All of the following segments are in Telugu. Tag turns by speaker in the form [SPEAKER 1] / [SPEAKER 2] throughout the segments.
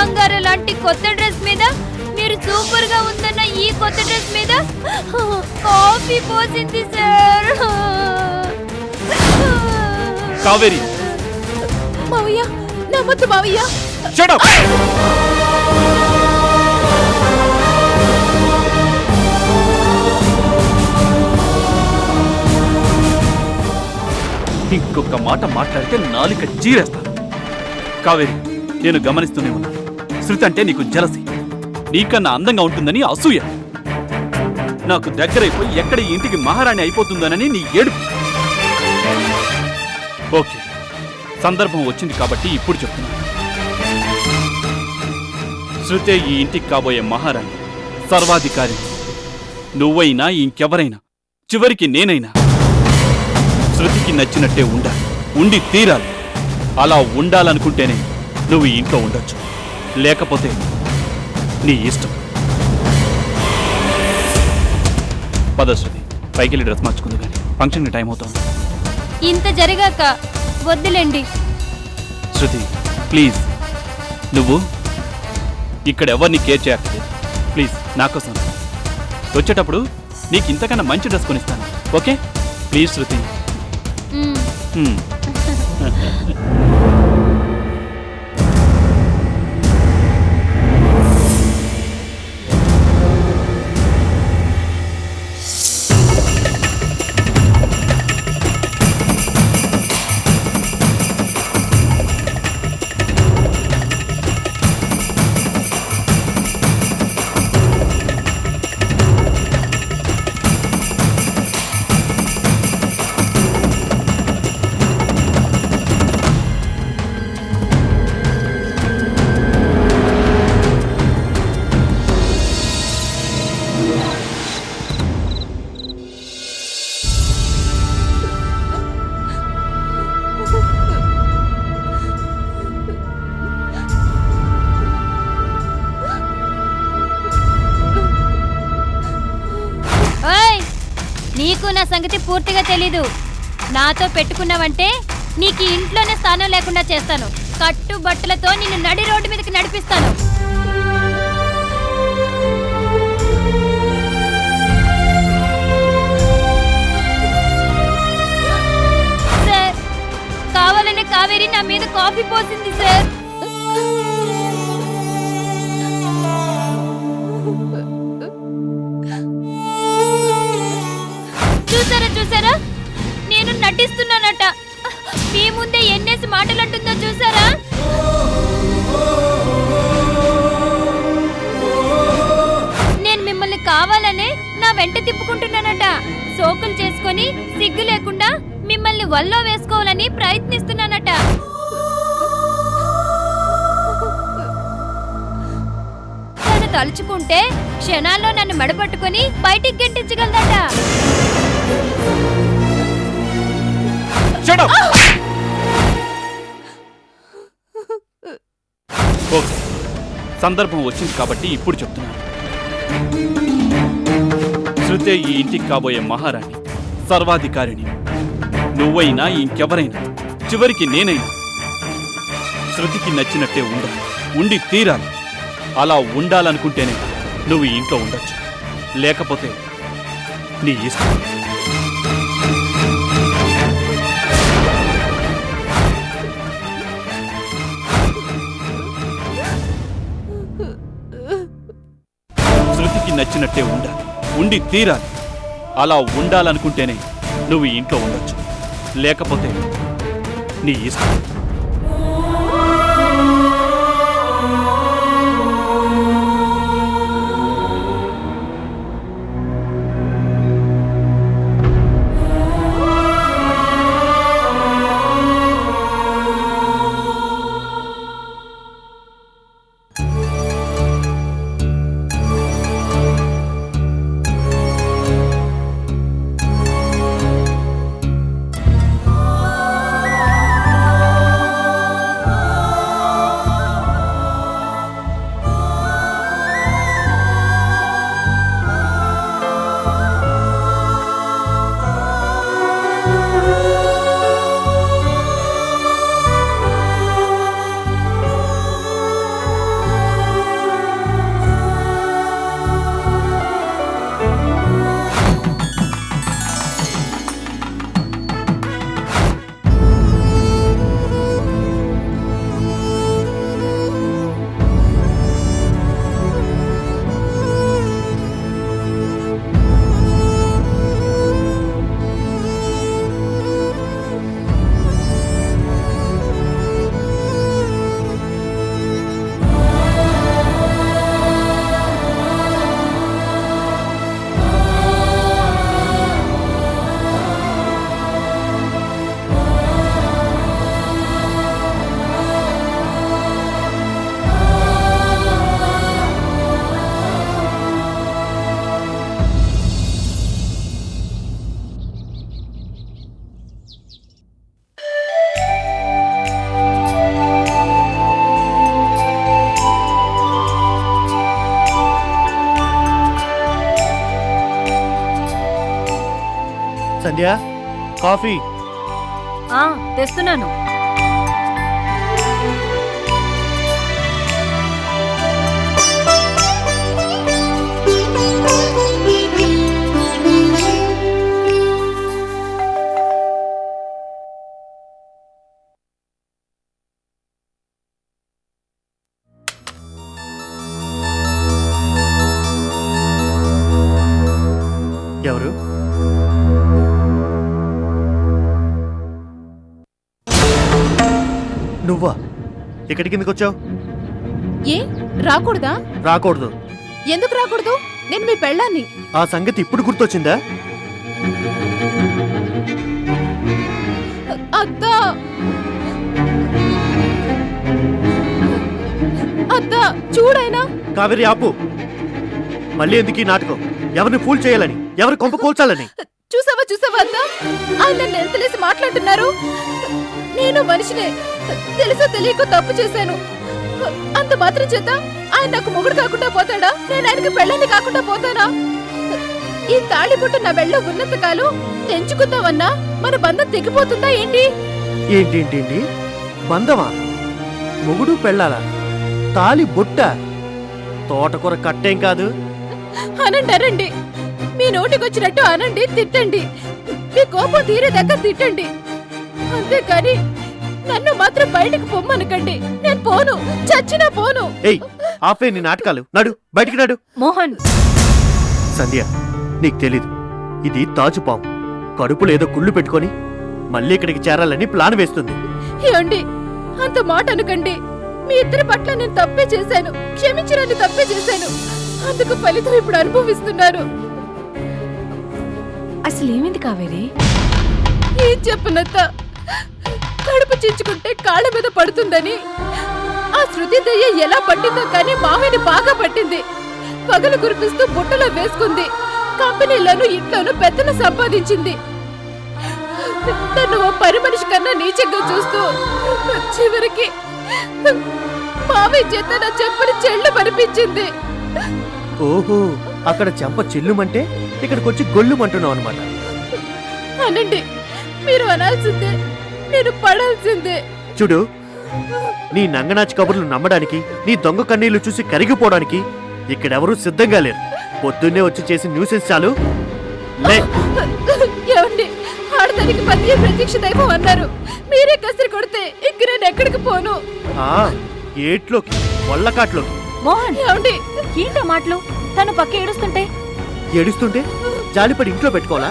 [SPEAKER 1] బంగారు లాంటి కొత్త డ్రెస్ మీద మీరు సూపర్ గా ఉందన్న ఈ కొత్త డ్రెస్ మీద కాఫీ పోసింది సార్.
[SPEAKER 2] కావేరి,
[SPEAKER 3] మావయ్య నమ్మద్దు మావయ్య.
[SPEAKER 2] Shut up. ఇంకొక మాట మాట్లాడితే నాలుక చీరేస్తాను. కావేరి, నేను గమనిస్తూనే ఉన్నా. శృతి అంటే నీకు జలసి, నీకన్నా అందంగా ఉంటుందని అసూయ. నాకు దగ్గరైపోయి ఎక్కడ ఈ ఇంటికి మహారాణి అయిపోతుందనని నీ ఏడుపు. ఓకే, సందర్భం వచ్చింది కాబట్టి ఇప్పుడు చెప్తున్నాను. శృతే ఈ ఇంటికి కాబోయే మహారాణి, సర్వాధికారి. నువ్వైనా ఇంకెవరైనా, చివరికి నేనైనా శృతికి నచ్చినట్టే ఉండాలి, ఉండి తీరాలి. అలా ఉండాలనుకుంటేనే నువ్వు ఈ ఇంట్లో ఉండొచ్చు, లేకపోతే నీ ఇష్టం. పద శృతి, పైకెళ్ళి డ్రెస్ మార్చుకుంది కానీ ఫంక్షన్కి టైం అవుతుంది.
[SPEAKER 1] ఇంత జరిగాక వద్దులేండి.
[SPEAKER 2] శృతి ప్లీజ్, నువ్వు ఇక్కడ ఎవరిని కేర్ చేయక్కర్లేదు. ప్లీజ్ నా కోసం వచ్చేటప్పుడు నీకు ఇంతకన్నా మంచి డ్రెస్ కొనిస్తాను. ఓకే ప్లీజ్ శృతి.
[SPEAKER 1] నీకు నా సంగతి పూర్తిగా తెలీదు. నాతో పెట్టుకున్నావంటే నీకు ఇంట్లోనే స్థానం లేకుండా చేస్తాను. కట్టు బట్టలతో నిన్ను నడి రోడ్డు మీదకి నడిపిస్తాను. సార్, కావాలనే కావేరి నా మీద కాఫీ పోసింది సార్. చూసారా, నేను నటిస్తున్నానట. మీ ముందే ఎన్నేసి మాటలు అంటుందో చూసారా? నేను మిమ్మల్ని కావాలనే నా వెంట తిప్పుకుంటున్నానట. సోకులు చేసుకొని సిగ్గు లేకుండా మిమ్మల్ని వల్లో వేసుకోవాలని ప్రయత్నిస్తున్నానట. తను తలుచుకుంటే క్షణాల్లో నన్ను మెడపట్టుకొని బయటికి గెంటించగలదట.
[SPEAKER 2] ఓకే, సందర్భం వచ్చింది కాబట్టి ఇప్పుడు చెప్తున్నాను. శృతే ఈ ఇంటికి కాబోయే మహారాణి, సర్వాధికారిణి. నువ్వైనా ఇంకెవరైనా, చివరికి నేనైనా శృతికి నచ్చినట్టే ఉండాలి, ఉండి తీరాలి. అలా ఉండాలనుకుంటేనే నువ్వు ఈ ఇంట్లో ఉండొచ్చు, లేకపోతే నీ ఇష్టం. శృతికి నచ్చినట్టే ఉండాలి, ఉండి తీరాలి. అలా ఉండాలనుకుంటేనే నువ్వు ఈ ఇంట్లో ఉండొచ్చు, లేకపోతే నీ ఇష్టం.
[SPEAKER 4] సంధ్య కాఫీ.
[SPEAKER 1] తెస్తున్నాను.
[SPEAKER 4] ఎవరు? నువ్వా? ఇక్కడికి ఎందుకు వచ్చావు?
[SPEAKER 3] ఏ రాకూడదా?
[SPEAKER 4] రాకూడదు.
[SPEAKER 3] ఎందుకు రాకూడదు? నేను మీ పెళ్ళాన్ని.
[SPEAKER 4] ఆ సంగతి ఇప్పుడు గుర్తొచ్చిందా?
[SPEAKER 3] అత్తా అత్తా చూడైనా.
[SPEAKER 4] కావేరి ఆపు. మళ్ళీ ఎందుకు ఈ నాటకం? ఎవరిని ఫూల్ చేయాలని, ఎవరి కొంప కూల్చాలని?
[SPEAKER 3] చూసావా అత్తా, ఆయన నన్ను ఎంత తెలిసి మాట్లాడుతున్నారు. నేను మనిషినే, తెలుసో తెలియక తప్పు చేశాను. అంత మాత్రం చేత ఆయన నాకు మొగుడు కాకుండా పోతాడా? నేను ఆయనకి పెళ్ళాన్ని కాకుండా పోతానా? ఈ తాళిబొట్టు నా వెళ్ళ ఉన్నంత కాలం తెంచుకుందామన్నా మన బంధం తెగిపోతుందా ఏంటి?
[SPEAKER 4] ఏంటేంటేంటి బంధమా? మొగుడు పెళ్ళాలా? తాలి బొట్ట? తోటకూర కట్టేం కాదు.
[SPEAKER 3] అనండి, మీ నోటికొచ్చినట్టు అనండి, తిట్టండి, మీ కోపం తీరేదాకా తిట్టండి. అంతేకాని నన్ను మాత్రం బయటకు పొమ్మనకండి. నేను పోను, చచ్చినా పోను.
[SPEAKER 4] ఏయ్ ఆపే నీ నాటకాలు. నడు బయటికి నడు.
[SPEAKER 1] మోహన్,
[SPEAKER 4] సంధ్య నీకు తెలీదు, ఇది తాజుపాము. కడుపులో ఏదో కుళ్ళు పెట్టుకొని మళ్ళీ ఇక్కడికి చేరాలని ప్లాన్ వేస్తుంది.
[SPEAKER 3] ఏమండి, అంత మాట అనకండి. మీ ఇద్దరి పట్ల నేను తప్పే చేశాను, క్షమించరాని తప్పే చేశాను. అందుకు ఫలితం ఇప్పుడు అనుభవిస్తున్నారు.
[SPEAKER 1] అసలు ఏమైంది కావేరి?
[SPEAKER 3] ఏం చెప్పనత్త, కడుపు చించుకుంటే కాళ్ళ మీద పడుతుందని ఆ శృతి దయ్య ఎలా పట్టిందో కానీ మామయ్యని బాగా పట్టింది. పగలు కురిపిస్తూ బుట్టలో వేసుకుంది. కంపెనీలోను ఇంట్లోనూ పెద్దను సంపాదించింది. నన్ను ఓ పని మనిషి కన్నా నీచంగా చూస్తూ చివరికి మావయ్య చేత నా చెప్పుని చెల్లు పనిపించింది.
[SPEAKER 4] ఓహో, అక్కడ చెంప చెల్లుమంటే ఇక్కడికొచ్చి గొల్లుమంటున్నావు అనమాట.
[SPEAKER 3] అనండి, మీరు అనాల్సిందే, నేను పడాల్సిందే.
[SPEAKER 4] చూడు, నీ నంగనాచి కబుర్లు నమ్మడానికి, నీ దొంగ కన్నీళ్లు చూసి కరిగిపోవడానికి ఇక్కడెవరూ సిద్ధంగా లేరు. పొద్దున్నే వచ్చి చేసి న్యూసెన్స్ చాలు. లే.
[SPEAKER 3] ఏమండి, ఆడదానికి పతియే ప్రత్యక్ష దైవం అన్నారు. మీరే కసిరి కొడితే ఇంక నేను ఎక్కడికి పోను.
[SPEAKER 4] ఏట్లోకి, వల్లకాట్లోకి.
[SPEAKER 1] మోహన్,
[SPEAKER 3] ఏమండి,
[SPEAKER 1] ఏంటో మాటలు? తను పక్క ఏడుస్తుంటే
[SPEAKER 4] ఏడుస్తుంటే జాలిపడి ఇంట్లో పెట్టుకోవాలా?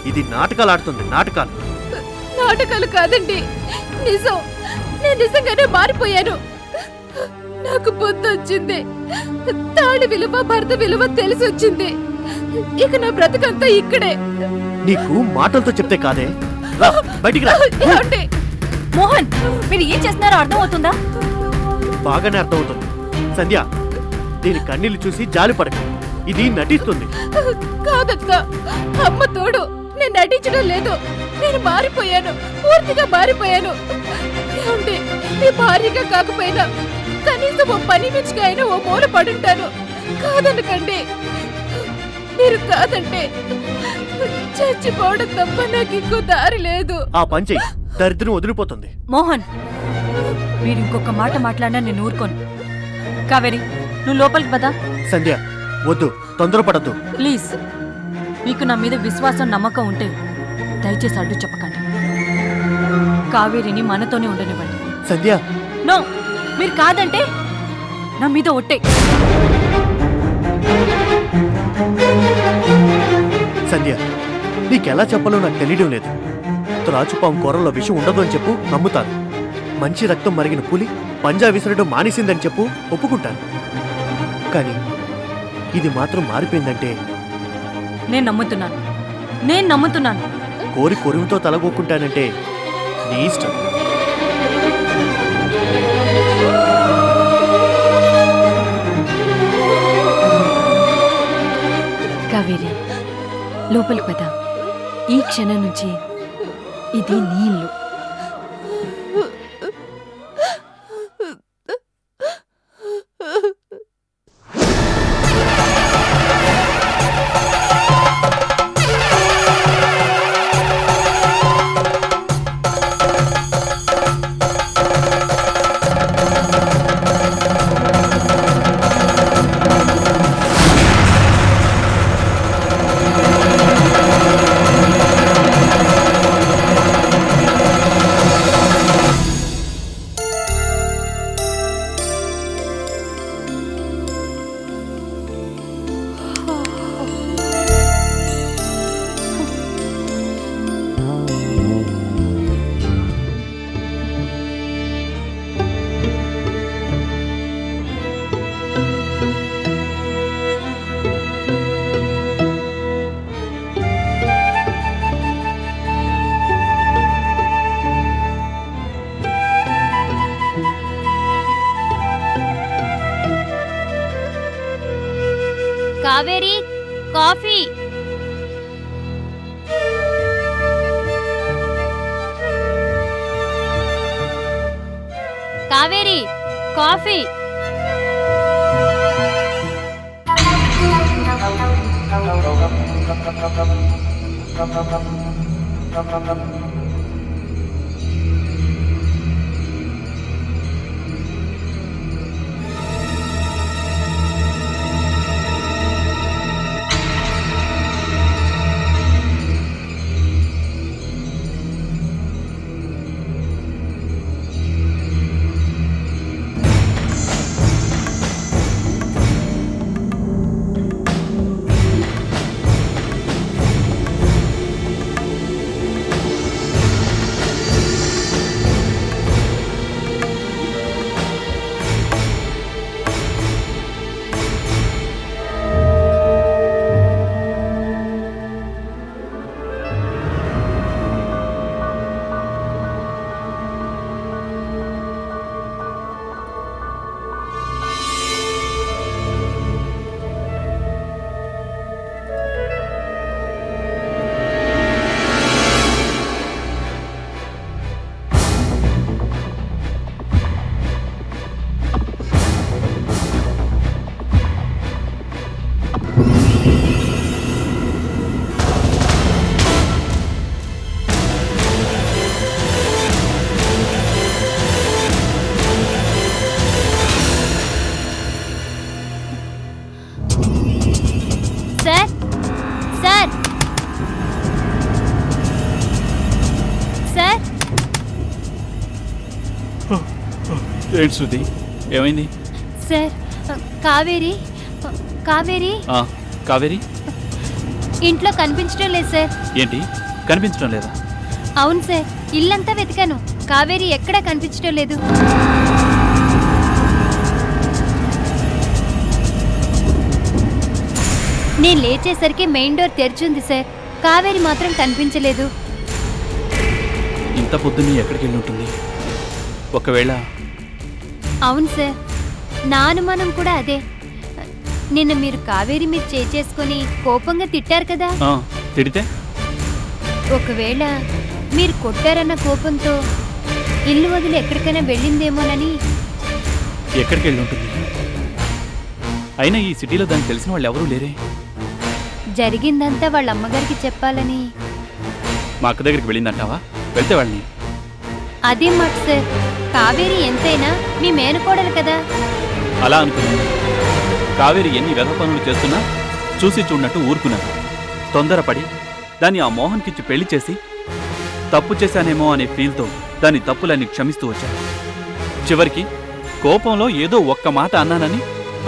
[SPEAKER 4] ఇది నాటకాలు ఆడుతుంది, నాటకాలు.
[SPEAKER 3] నాటకాలు కాదండి, నిజం. నేను నిజంగానే మారిపోయాను. నాకు బుద్ధి వచ్చింది. తాళి విలువ, భర్త విలువ తెలిసి వచ్చింది. ఇక నా బ్రతుకంతా ఇక్కడే.
[SPEAKER 4] నీకు మాటలతో చెప్తే కాదే. రా, బయటికి రా.
[SPEAKER 3] ఏమండి?
[SPEAKER 1] మోహన్, మీరు ఏం చేస్తున్నారో అర్థం అవుతుందా?
[SPEAKER 4] బాగానే అర్థమవుతుంది. సంధ్య, దీని కన్నీళ్లు చూసి జాలి పడక. ఇది నటిస్తుంది.
[SPEAKER 3] కాదక్క, అమ్మ తోడు, నేను నటించడం లేదు. నేను మారిపోయాను, పూర్తిగా మారిపోయాను. ఏమండి, మీ భార్యగా కాకపోయినా కనీసం ఓ పని మించిగా అయినా ఓ మూల పడుంటాను. కాదనకండి. మీరు కాదంటే చచ్చిపోవడం తప్ప నాకు ఇంకో దారి లేదు.
[SPEAKER 4] ఆ పని చెయ్యి, దరిద్రం వదిలిపోతుంది.
[SPEAKER 1] మోహన్, మీరు ఇంకొక మాట మాట్లాడినా నేను ఊరుకోను. కావేరి, నువ్వు లోపలికి పదా.
[SPEAKER 4] సంధ్య వద్దు, తొందరపడద్దు.
[SPEAKER 1] ప్లీజ్, మీకు నా మీద విశ్వాసం, నమ్మకం ఉంటే దయచేసి అడ్డు చెప్పకండి. కావేరిని మనతోనే ఉండనివ్వండి.
[SPEAKER 4] సంధ్య,
[SPEAKER 1] నో, మీరు కాదంటే నా మీద ఒట్టే.
[SPEAKER 4] సంధ్య, నీకెలా చెప్పాలో నాకు తెలియడం లేదు. త్రాచుపాం కూరల్లో విషం ఉండదు అని చెప్పు, నమ్ముతాను. మంచి రక్తం మరిగిన పులి పంజా విసరడం మానేసిందని చెప్పు, ఒప్పుకుంటాను. కానీ ఇది మాత్రం మారిపోయిందంటే
[SPEAKER 1] నేను నమ్ముతున్నాను.
[SPEAKER 4] కోరి కొరువుతో తలగొక్కుంటానంటే నీ ఇష్టం.
[SPEAKER 1] కావేరి, లోపలికి పద. ఈ క్షణం నుంచి ఇది నీ ఇల్లు. Kaveri, coffee. Kaveri, coffee. Sir, sir, sir.
[SPEAKER 2] ఏంటి శృతి, ఏమైంది?
[SPEAKER 1] సార్, కావేరి, కావేరి
[SPEAKER 2] ఆ, కావేరి
[SPEAKER 1] ఇంట్లో కనిపించడం లేదు సార్.
[SPEAKER 2] ఏంటి కనిపించడం లేదా?
[SPEAKER 1] అవును సార్, ఇల్లంతా వెతికాను, కావేరి ఎక్కడా కనిపించడం లేదు. నేను లేచేసరికి మెయిన్ డోర్ తెరిచింది సార్, కావేరి మాత్రం కనిపించలేదు.
[SPEAKER 2] ఇంత పొద్దున్నే ఎక్కడికి వెళ్ళి ఉంటుంది? ఒకవేళ
[SPEAKER 1] అవును సార్, నా అనుమానం కూడా అదే. నిన్న మీరు కావేరి మీద చేసుకొని కోపంగా తిట్టారు కదా,
[SPEAKER 2] ఆ, తిడితే
[SPEAKER 1] ఒకవేళ మీరు కొట్టారన్న కోపంతో ఇల్లు వదిలి ఎక్కడికైనా వెళ్ళిందేమోనని.
[SPEAKER 2] ఎక్కడికి వెళ్ళి ఉంటుంది? అయినా ఈ సిటీలో దానికి తెలిసిన వాళ్ళు ఎవరూ లేరే.
[SPEAKER 1] జరిగిందంతా వాళ్ళ అమ్మగారికి చెప్పాలని.
[SPEAKER 2] మా అక్క దగ్గరికి వెళ్ళిందంటావా? వెళ్తే వాళ్ళని.
[SPEAKER 1] అదే మాట సార్, కావేరి ఎంతైనా మీ మేనకోడలు కదా.
[SPEAKER 2] అలా అనుకున్నాను. కావేరి ఎన్ని వ్యధ పనులు చేస్తున్నా చూసి చూడనట్టు ఊరుకున్నాను. తొందరపడి దాన్ని ఆ మోహన్కిచ్చి పెళ్లి చేసి తప్పు చేశానేమో అనే ఫీల్తో దాని తప్పులన్నీ క్షమిస్తూ వచ్చాను. చివరికి కోపంలో ఏదో ఒక్క మాట అన్నానని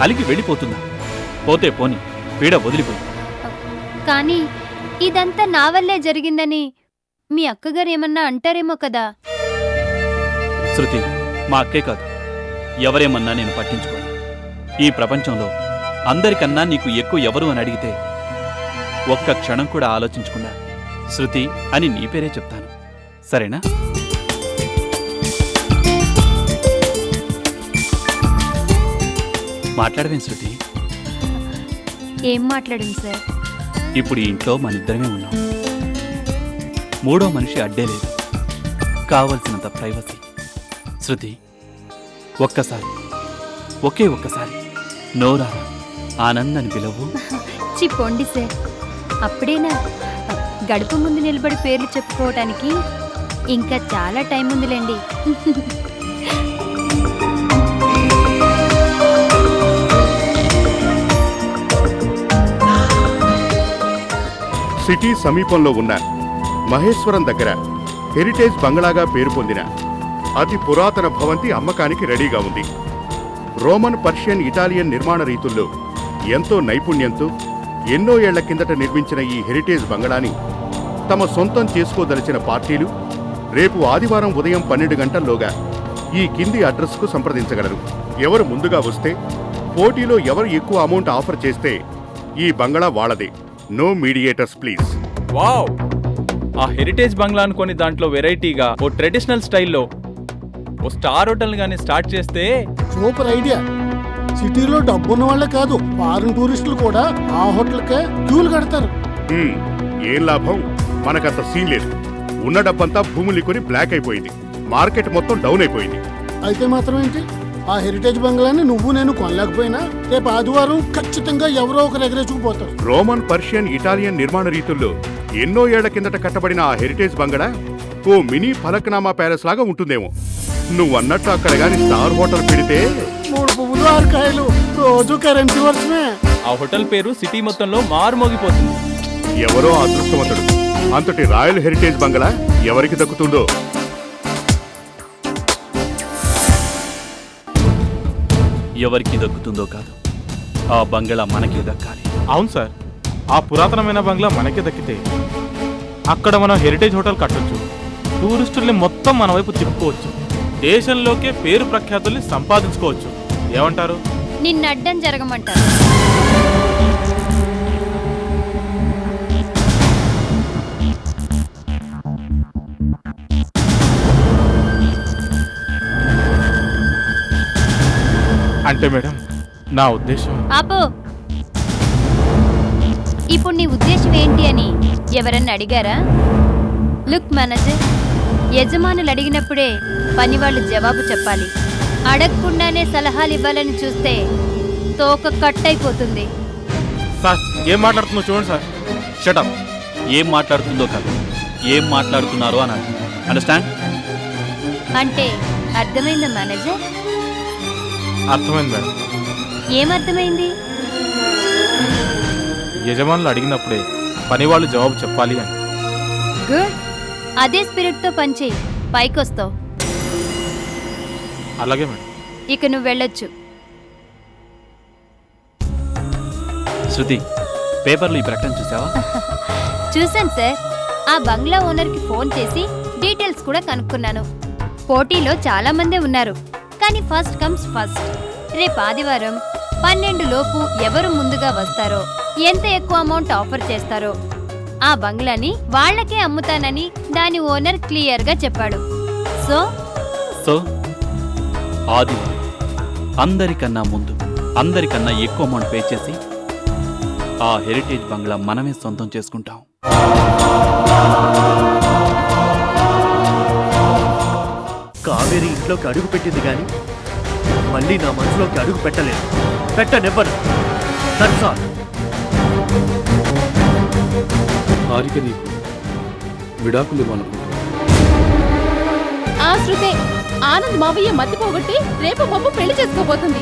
[SPEAKER 2] అలిగి వెళ్ళిపోతున్నా. పోతే పోని, పీడ వదిలిపోయి.
[SPEAKER 1] కానీ ఇదంతా నా వల్లే జరిగిందని మీ అక్కగారు ఏమన్నా అంటారేమో కదా.
[SPEAKER 2] శృతి, మా అక్కే కాదు, ఎవరేమన్నా నేను పట్టించుకోను. ఈ ప్రపంచంలో అందరికన్నా నీకు ఎక్కువ ఎవరు అని అడిగితే ఒక్క క్షణం కూడా ఆలోచించకుండా శృతి అని నీ పేరే చెప్తాను. సరేనా? మాట్లాడవేం శృతి?
[SPEAKER 1] ఏం మాట్లాడింది సార్?
[SPEAKER 2] ఇప్పుడు ఈ ఇంట్లో మనిద్దరమే ఉన్నాం. మూడో మనిషి అడ్డే లేదు. కావలసినంత ప్రైవసీ. శృతి, ఒక్కసారి, ఒకే ఒక్కసారి నోరారా ఆనందాన్ని పిలవు.
[SPEAKER 1] చిప్పొండి సార్, అప్పుడేనా? గడప ముందు నిలబడి పేర్లు చెప్పుకోవటానికి ఇంకా చాలా టైం ఉందిలేండి.
[SPEAKER 5] సిటీ సమీపంలో ఉన్న మహేశ్వరం దగ్గర హెరిటేజ్ బంగ్లాగా పేరు పొందిన అతి పురాతన భవంతి అమ్మకానికి రెడీగా ఉంది. రోమన్, పర్షియన్, ఇటాలియన్ నిర్మాణ రీతుల్లో ఎంతో నైపుణ్యంతో ఎన్నో ఏళ్ల కిందట నిర్మించిన ఈ హెరిటేజ్ బంగ్లాని తమ సొంతం చేసుకోదలిచిన పార్టీలు రేపు ఆదివారం ఉదయం 12 గంటల్లోగా ఈ కింది అడ్రస్కు సంప్రదించగలరు. ఎవరు ముందుగా వస్తే, పోటీలో ఎవరు ఎక్కువ అమౌంట్ ఆఫర్ చేస్తే ఈ బంగ్లా వాళ్ళదే. No mediators please.
[SPEAKER 6] వావ్! ఆ హెరిటేజ్ బంగ్లా అనుకొని దాంట్లో వెరైటీగా ఓ ట్రెడిషనల్ స్టైల్లో ఓ స్టార్ హోటల్ గానీ స్టార్ట్ చేస్తే
[SPEAKER 7] సూపర్ ఐడియా. సిటీలో డబ్బున్న వాళ్ళే కాదు, ఫారిన్ టూరిస్టులు కూడా ఆ హోటల్కే క్యూలు కడతారు.
[SPEAKER 5] ఏం లాభం? మనకంత సీన్ లేదు. ఉన్న డబ్బంతా భూములు కొని బ్లాక్ అయిపోయింది. మార్కెట్ మొత్తం డౌన్ అయిపోయింది.
[SPEAKER 7] అయితే మాత్రం ఏంటి, ఆ హెరిటేజ్ బంగ్లాని నువ్వు నేను కొనలేకపోయినా రేపు ఆదివారం ఖచ్చితంగా ఎవరో ఒకరు ఎగరేసుకుపోతారు.
[SPEAKER 5] రోమన్, పర్షియన్, ఇటాలియన్ నిర్మాణ రీతుల్లో ఎన్నో ఏళ్ల కిందట కట్టబడిన ఆ హెరిటేజ్ బంగళా ఓ మినీ ఫలక్నామా ప్యాలెస్ లాగా ఉంటుందేమో. నువ్వన్నట్టు అక్కడ గాని స్టార్ హోటల్ పెడితే
[SPEAKER 7] 3 పువ్వులు 6 కాయలు, రోజు కరెన్సీ వర్షమే.
[SPEAKER 6] ఆ హోటల్ పేరు సిటీ మొత్తంలో మారుమోగిపోతుంది.
[SPEAKER 5] ఎవరో అదృష్టవంతుడు. అంతటి రాయల్ హెరిటేజ్ బంగళా ఎవరికి దక్కుతుందో.
[SPEAKER 2] ఎవరికి దక్కుతుందో కాదు, ఆ బంగళా మనకే దక్కాలి.
[SPEAKER 8] అవును సార్, ఆ పురాతనమైన బంగ్లా మనకే దక్కితే అక్కడ మనం హెరిటేజ్ హోటల్ కట్టొచ్చు, టూరిస్టుల్ని మొత్తం మన వైపు తిప్పుకోవచ్చు, దేశంలోకే పేరు ప్రఖ్యాతుల్ని సంపాదించుకోవచ్చు. ఏమంటారు?
[SPEAKER 1] నిన్ను అడ్డం జరగమంటారు.
[SPEAKER 8] అంటే మేడం, నా ఉద్దేశం
[SPEAKER 1] ఆపు. ఇప్పుడు నీ ఉద్దేశం ఏంటి అని ఎవరన్నా అడిగారా? లుక్ మేనేజర్, యజమానులు అడిగినప్పుడే పనివాళ్ళు జవాబు చెప్పాలి. అడగకుండానే సలహాలు ఇవ్వాలని చూస్తే తోక కట్ అయిపోతుంది.
[SPEAKER 8] సార్ ఏం మాట్లాడుతుందో చూడండి సార్.
[SPEAKER 2] షటప్. ఏం మాట్లాడుతుందో కాదు, ఏం మాట్లాడుతున్నారో అనాలి. అండర్స్టాండ్?
[SPEAKER 1] అంటే అర్థమైందా మేనేజర్?
[SPEAKER 8] అర్థమైంది మేడం.
[SPEAKER 1] ఏమర్థమైంది?
[SPEAKER 8] యజమానులు అడిగినప్పుడే పని వాళ్ళు జవాబు చెప్పాలి అని.
[SPEAKER 1] గుడ్. అదే స్పిరిట్తో పనిచేయి, పైకొస్తావు.
[SPEAKER 8] అలాగే మేడం.
[SPEAKER 1] ఇక నువ్వు వెళ్ళొచ్చు.
[SPEAKER 2] శృతి, పేపర్లో ఈ ప్రకటన చూసావా?
[SPEAKER 1] చూశాను సార్. ఆ బంగ్లా ఓనర్కి ఫోన్ చేసి డీటెయిల్స్ కూడా కనుక్కున్నాను. పోటీలో చాలా మందే ఉన్నారు, కానీ ఫస్ట్ కమ్స్ ఫస్ట్. రేపు ఆదివారం 12 లోపు ఎవరు ముందుగా వస్తారో, ఎంత ఎక్కువ అమౌంట్ ఆఫర్ చేస్తారో ఆ బంగ్లాని వాళ్లకే అమ్ముతానని దాని ఓనర్ క్లియర్గా చెప్పాడు.
[SPEAKER 2] సో ఆదివారం అందరికన్నా ముందు, అందరికన్నా ఎక్కువ అమౌంట్ పే చేసి ఆ హెరిటేజ్ బంగ్లా మనమే సొంతం చేసుకుంటాం.
[SPEAKER 4] కావేరి ఇంట్లోకి అడుగు పెట్టింది కానీ మళ్ళీ నా మనసులోకి అడుగు పెట్టలేదు. పెట్టనివ్వను. That's all.
[SPEAKER 9] హారిక నీకు విడాకులు ఇవ్వాలనుకుంటున్నాను.
[SPEAKER 3] ఆ శృతే ఆనంద్ మావయ్య మతి పోగొట్టి రేపు బాబు పెళ్లి చేసుకోబోతుంది.